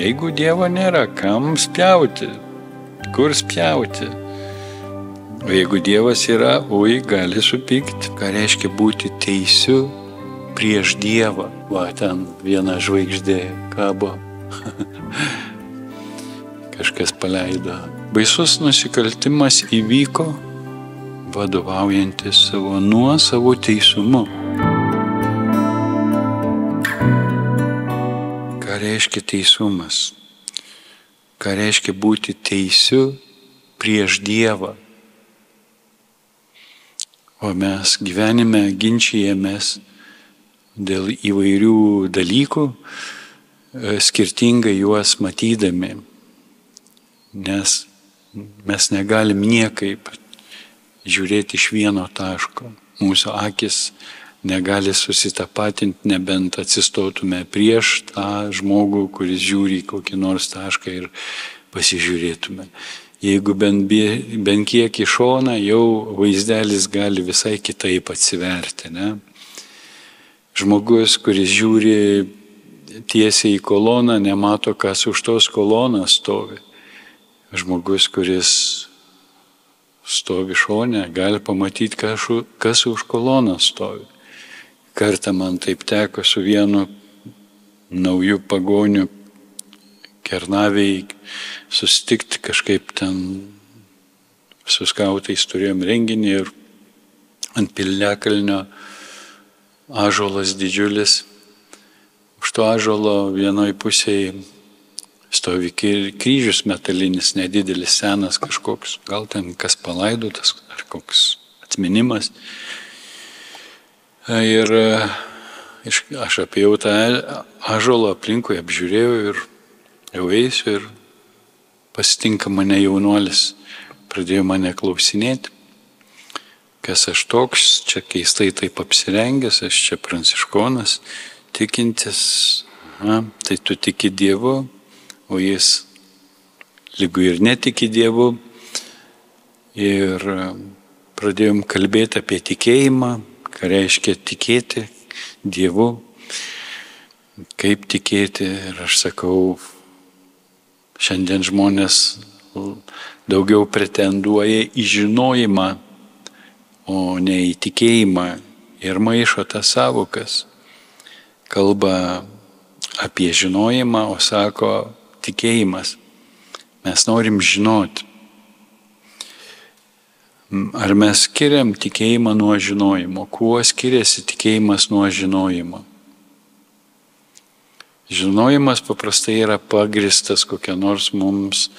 Jeigu Dievo nėra, kam spjauti? Kur spjauti? O jeigu Dievas yra, gali supykti. Ką reiškia būti teisiu prieš Dievą? Va, ten viena žvaigždė kabo. Kažkas paleido. Baisus nusikaltimas įvyko vadovaujantis savo nuosavu teisumu. Ką reiškia teisumas? Ką reiškia būti teisiu prieš Dievą? O mes gyvenime ginčijamės dėl įvairių dalykų, skirtingai juos matydami, nes mes negalim niekaip žiūrėti iš vieno taško. Mūsų akis negali susitapatinti, nebent atsistotume prieš tą žmogų, kuris žiūri į kokį nors tašką ir pasižiūrėtume. Jeigu bent kiek į šoną, jau vaizdelis gali visai kitaip atsiverti. Ne? Žmogus, kuris žiūri tiesiai į koloną, nemato, kas už tos kolonos stovi. Žmogus, kuris stovi šone, gali pamatyti, kas už kolonos stovi. Kartą man taip teko su vienu nauju pagoniu Kernavėj susitikti, kažkaip ten su skautais turėjom renginį ir ant Piliakalnio ąžuolas didžiulis. Už to ąžuolo vienoj pusėje stovi kryžius metalinis, nedidelis, senas kažkoks, gal ten kas palaidotas ar koks atminimas. Ir aš apėjau tą ąžuolą aplinkui, apžiūrėjau ir jau eisiu ir pasitinka mane jaunuolis, pradėjo mane klausinėti, kas aš toks, čia keistai taip apsirengęs, aš čia pranciškonas, tikintis, tai tu tiki Dievu, o jis lygu ir netiki Dievu. Ir pradėjom kalbėti apie tikėjimą, ką reiškia tikėti Dievu, kaip tikėti. Ir aš sakau, šiandien žmonės daugiau pretenduoja į žinojimą, o ne į tikėjimą ir maišo tas savokas. Kalba apie žinojimą, o sako tikėjimas. Mes norim žinoti. Ar mes skiriam tikėjimą nuo žinojimo? Kuo skiriasi tikėjimas nuo žinojimo? Žinojimas paprastai yra pagristas kokia nors mums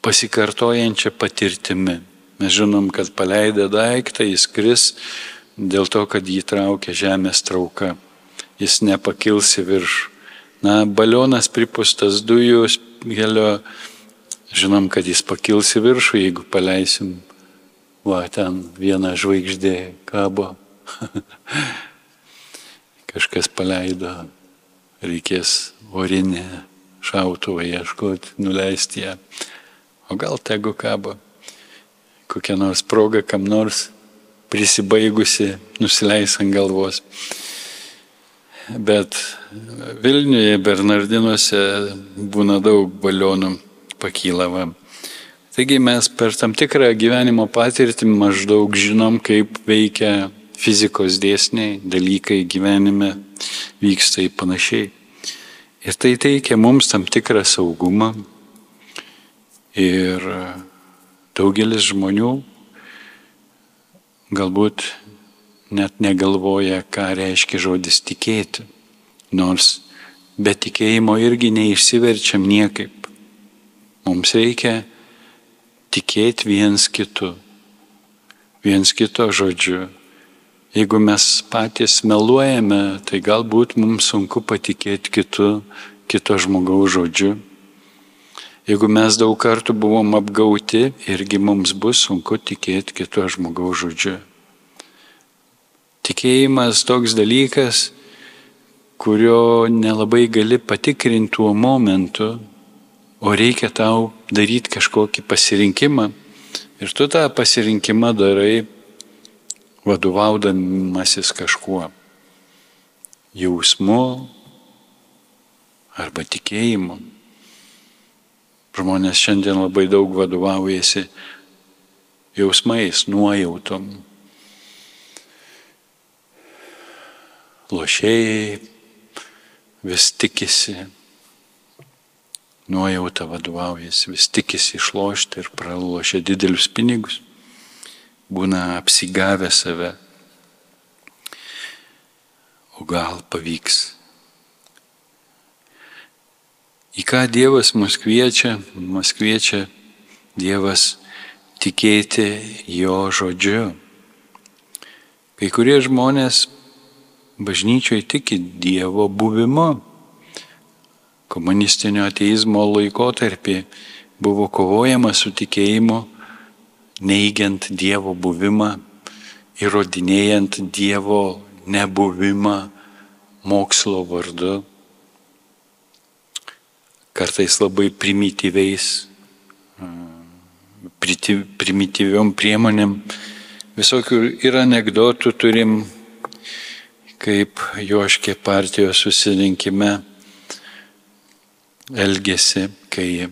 pasikartojančia patirtimi. Mes žinom, kad paleidę daiktą jis kris dėl to, kad jį traukia žemės trauka. Jis nepakils į viršų. Balionas pripūstas dujų helio, žinom, kad jis pakils į viršų, jeigu paleisim, ten viena žvaigždė kabo. Kažkas paleido, reikės orinį šautuvą ieškoti, nuleisti ją. O gal tegu kabo, kokia nors proga kam nors prisibaigusi nusileis ant galvos. Bet Vilniuje, Bernardinuose būna daug balionų pakylava. Taigi mes per tam tikrą gyvenimo patirtį maždaug žinom, kaip veikia fizikos dėsniai, dalykai gyvenime vyksta į panašiai. Ir tai teikia mums tam tikrą saugumą. Ir daugelis žmonių galbūt net negalvoja, ką reiškia žodis tikėti. Nors be tikėjimo irgi neišsiverčiam niekaip. Mums reikia tikėti viens kitu žodžiu. Jeigu mes patys meluojame, tai galbūt mums sunku patikėti kito žmogaus žodžiu. Jeigu mes daug kartų buvom apgauti, irgi mums bus sunku tikėti kito žmogaus žodžiu. Tikėjimas toks dalykas, kurio nelabai gali patikrinti tuo momentu, o reikia tau daryti kažkokį pasirinkimą. Ir tu tą pasirinkimą darai vadovaudamasis kažkuo. Jausmu arba tikėjimu. Žmonės šiandien labai daug vadovaujasi jausmais, nuojautom. Lošėjai vis tikisi, nuojauta vadovaujasi, vis tikisi išlošti ir pralošia didelius pinigus, būna apsigavę save. O gal pavyks. Į ką Dievas mus kviečia? Mus kviečia Dievas tikėti jo žodžiu. Kai kurie žmonės bažnyčioje tiki Dievo buvimu. Komunistinio ateizmo laikotarpį buvo kovojama su tikėjimu, neigiant Dievo buvimą, įrodinėjant Dievo nebuvimą mokslo vardu, kartais labai primityviom priemonėm. Visokių ir anekdotų turim, kaip Joškė partijos susirinkime elgėsi, kai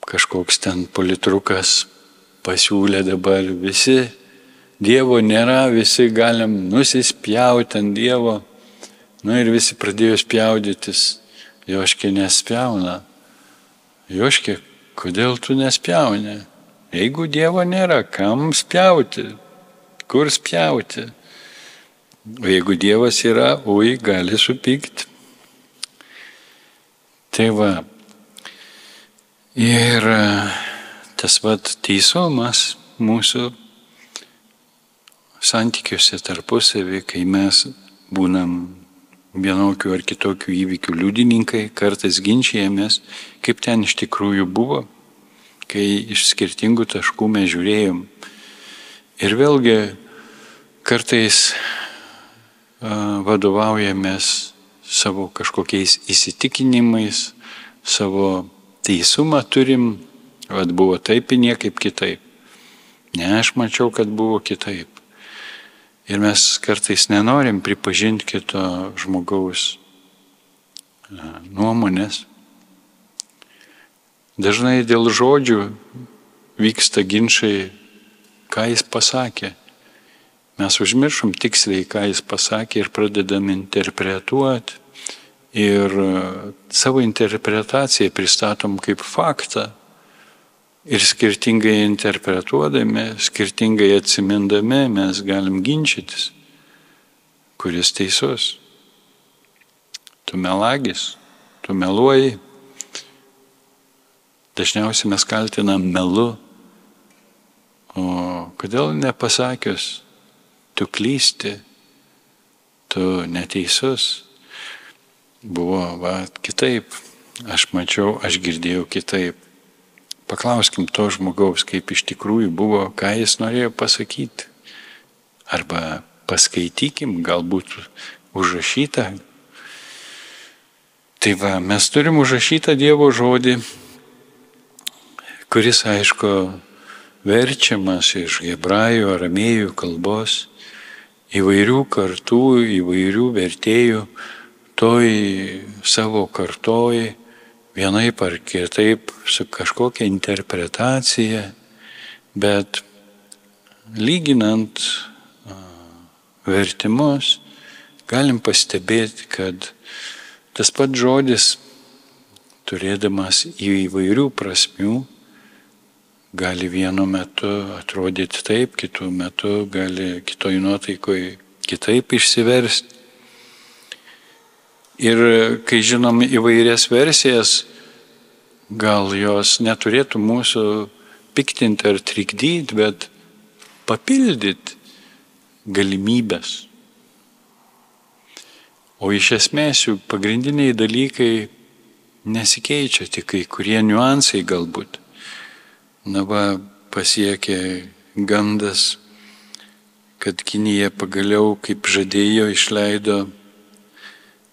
kažkoks ten politrukas pasiūlė dabar visi, Dievo nėra, visi galim nusispjauti ant Dievo. Ir visi pradėjo spjaudytis. Joškė nespjauna. Joškė, kodėl tu nespjauni? Jeigu Dievo nėra, kam spjauti? Kur spjauti? O jeigu Dievas yra, gali supykti. Tai va. Ir tas teisumas mūsų santykiuose tarpusavį, kai mes būnam vienokių ar kitokių įvykių liudininkai, kartais ginčijamės, kaip ten iš tikrųjų buvo, kai iš skirtingų taškų mes žiūrėjom. Ir vėlgi kartais vadovaujamės savo kažkokiais įsitikinimais, savo teisumą turim, buvo taip ir niekaip kitaip. Ne, aš mačiau, kad buvo kitaip. Ir mes kartais nenorim pripažinti kito žmogaus nuomonės. Dažnai dėl žodžių vyksta ginčai, ką jis pasakė. Mes užmiršom tiksliai, ką jis pasakė ir pradedam interpretuoti. Ir savo interpretaciją pristatom kaip faktą. Ir skirtingai interpretuodami, skirtingai atsimindami mes galim ginčytis, kuris teisus. Tu melagis, tu meluoji. Dažniausiai mes kaltinam melu. O kodėl nepasakius, tu klysti, tu neteisus. Buvo kitaip, aš mačiau, aš girdėjau kitaip. Paklauskim to žmogaus, kaip iš tikrųjų buvo, ką jis norėjo pasakyti. Arba paskaitykim, galbūt užrašytą. Tai mes turim užrašytą Dievo žodį, kuris, aišku, verčiamas iš hebrajų, aramėjų kalbos, įvairių kartų, įvairių vertėjų, toj savo kartoj, vienaip ar kitaip, su kažkokia interpretacija, bet lyginant vertimus, galim pastebėti, kad tas pats žodis, turėdamas įvairių prasmių, gali vienu metu atrodyti taip, kitu metu gali kitoj nuotaikoje kitaip išsiversti. Ir kai žinom įvairias versijas, gal jos neturėtų mūsų piktinti ar trikdyti, bet papildyti galimybės. O iš esmės jų pagrindiniai dalykai nesikeičia, tik kai kurie niuansai galbūt. Pasiekė gandas, kad Kinija pagaliau, kaip žadėjo, išleido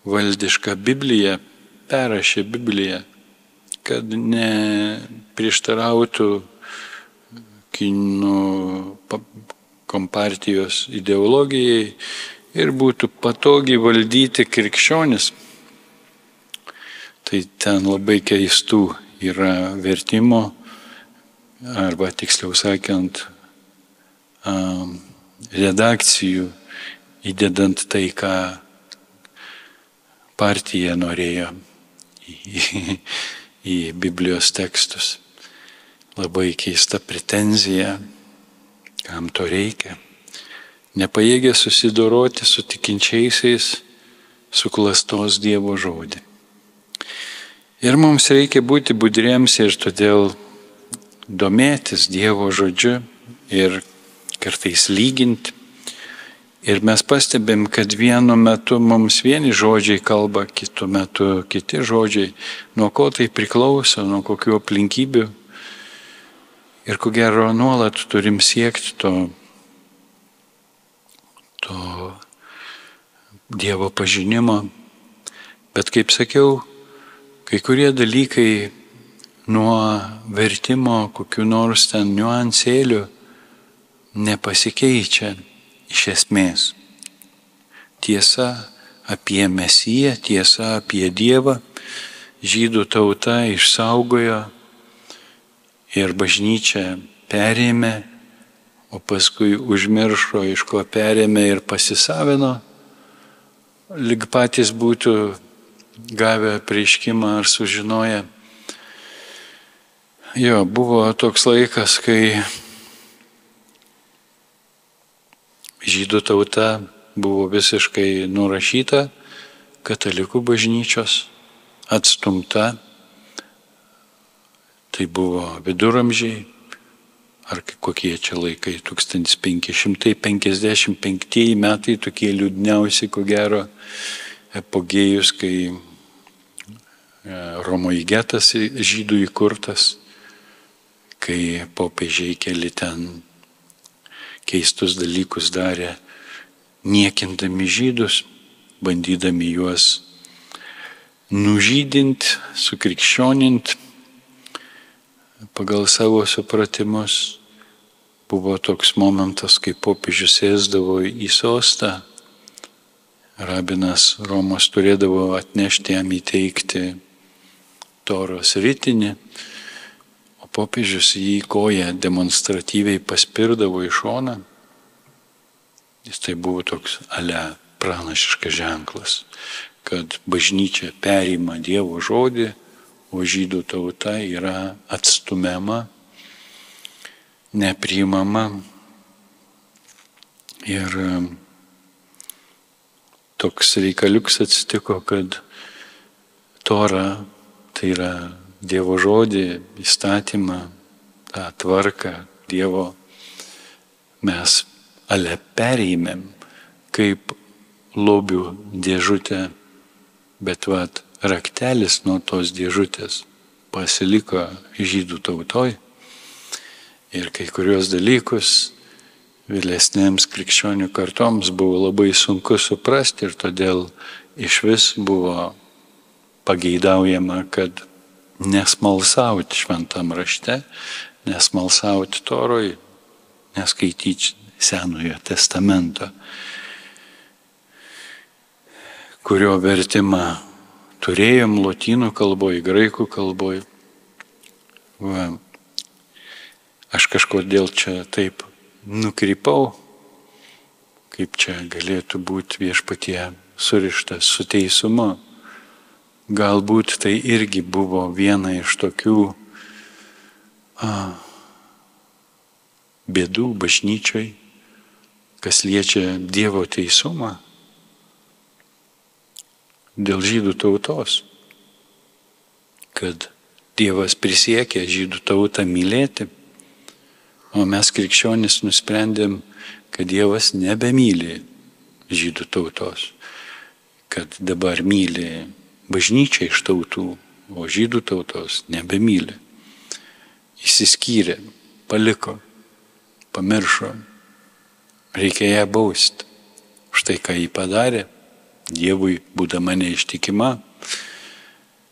valdišką Bibliją, perrašė Bibliją, kad neprieštarautų kinų kompartijos ideologijai ir būtų patogiai valdyti krikščionis. Tai ten labai keistų yra vertimo, arba tiksliau sakant, redakcijų, įdedant tai, ką partija norėjo į Biblijos tekstus. Labai keista pretenzija, kam to reikia. Nepajėgė susidoroti su tikinčiaisiais, suklastos Dievo žodį. Ir mums reikia būti budriems ir todėl domėtis Dievo žodžiu ir kartais lyginti. Ir mes pastebim, kad vienu metu mums vieni žodžiai kalba, kitu metu kiti žodžiai. Nuo ko tai priklauso, nuo kokių aplinkybių. Ir ko gero nuolat turim siekti to Dievo pažinimo. Bet kaip sakiau, kai kurie dalykai nuo vertimo kokių nors ten niuansėlių nepasikeičia iš esmės. Tiesa apie Mesiją, tiesa apie Dievą žydų tauta išsaugojo ir bažnyčia perėmė, o paskui užmiršo, iš ko perėmė ir pasisavino, lyg patys būtų gavę apreiškimą ar sužinoję. Jo, buvo toks laikas, kai žydų tauta buvo visiškai nurašyta katalikų bažnyčios, atstumta. Tai buvo viduramžiai, ar kokie čia laikai, 1555 metai, tokie liūdniausi, ko gero, epogėjus, kai Romoje getas žydų įkurtas, kai popiežiai keli ten keistus dalykus darė, niekindami žydus, bandydami juos nužydinti, sukrikščioninti pagal savo supratimus. Buvo toks momentas, kai popiežius sėsdavo į sostą, rabinas Romos turėdavo atnešti jam įteikti Toros ritinį, o popiežius jį koją demonstratyviai paspirdavo į šoną. Tai buvo toks pranašiškas ženklas, kad bažnyčia perima Dievo žodį, o žydų tauta yra atstumiama, nepriimama. Ir toks reikaliuks atsitiko, kad Tora, tai yra Dievo žodį, įstatymą, tą tvarką Dievo mes perėmėm kaip lobių dėžutę, bet raktelis nuo tos dėžutės pasiliko žydų tautoj ir kai kurios dalykus vėlesnėms krikščionių kartoms buvo labai sunku suprasti ir todėl iš vis buvo pageidaujama, kad nesmalsauti šventam rašte, nesmalsauti Toroj, neskaityti Senojo testamento, kurio vertimą turėjom lotynų kalboj, graikų kalboj. Aš kažkodėl čia taip nukrypau, kaip čia galėtų būti Viešpatie surištas su teisumu. Galbūt tai irgi buvo viena iš tokių bėdų bažnyčioj, kas liečia Dievo teisumą dėl žydų tautos, kad Dievas prisiekė žydų tautą mylėti, o mes krikščionys nusprendėm, kad Dievas nebemyli žydų tautos, kad dabar myli bažnyčia iš tautų, o žydų tautos nebemyli. Išsiskyrė, paliko, pamiršo, reikia ją bausti. Štai ką jį padarė, Dievui būdama neištikima,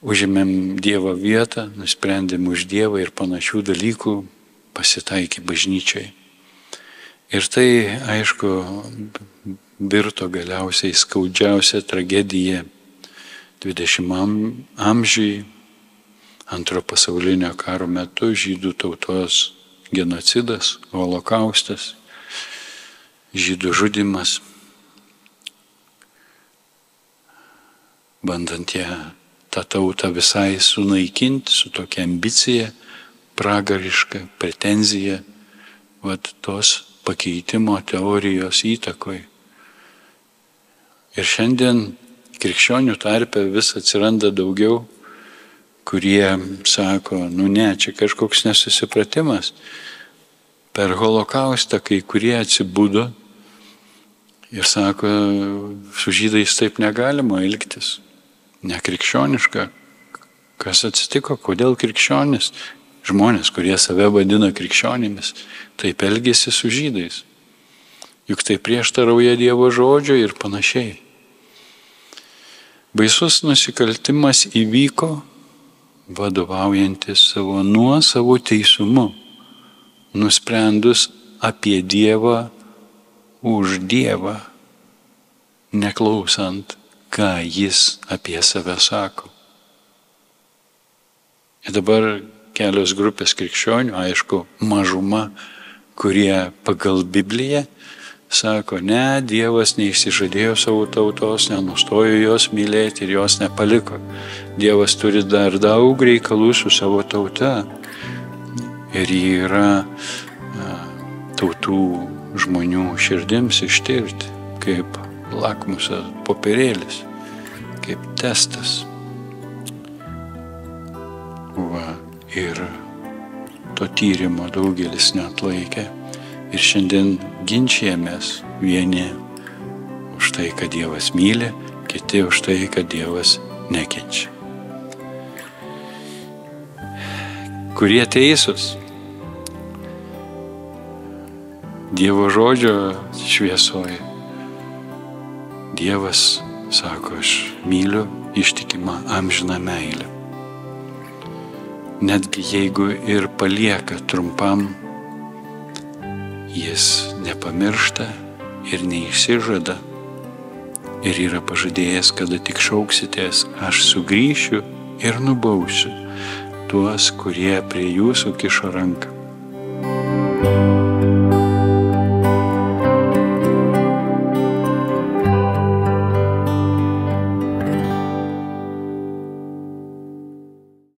užėmėm Dievo vietą, nusprendėm už Dievą ir panašių dalykų pasitaikė bažnyčiai. Ir tai, aišku, virto galiausiai skaudžiausia tragedija 20 amžiui, Antro pasaulinio karo metu žydų tautos genocidas, holokaustas, žydų žudymas, bandant tą tautą visai sunaikinti su tokia ambicija, pragariška pretenzija, tos pakeitimo teorijos įtakoj. Ir šiandien krikščionių tarpe vis atsiranda daugiau, kurie sako, ne, čia kažkoks nesusipratimas. Per holokaustą kai kurie atsibudo ir sako, su žydais taip negalima elgtis, nekrikščioniška. Kas atsitiko, kodėl krikščionis, žmonės, kurie save vadina krikščionimis, taip elgėsi su žydais. Juk tai prieštarauja Dievo žodžio ir panašiai. Baisus nusikaltimas įvyko vadovaujantis savo nuosavų teisumu, nusprendus apie Dievą už Dievą, neklausant, ką Jis apie save sako. Ir dabar kelios grupės krikščionių, aišku, mažuma, kurie pagal Bibliją sako, ne, Dievas neišsižadėjo savo tautos, nenustojo jos mylėti ir jos nepaliko. Dievas turi dar daug reikalų su savo tauta. Ir jį yra tautų žmonių širdims ištirti, kaip lakmusas popierėlis, kaip testas. Ir to tyrimo daugelis neatlaikė. Ir šiandien ginčijamės vieni už tai, kad Dievas myli, kiti už tai, kad Dievas nekenčia. Kurie teisūs? Dievo žodžio šviesoje. Dievas sako, aš myliu ištikimą amžiną meilę. Netgi jeigu ir palieka trumpam, Jis nepamiršta ir neišsižada ir yra pažadėjęs, kada tik šauksitės, aš sugrįšiu ir nubausiu tuos, kurie prie jūsų kišo ranką.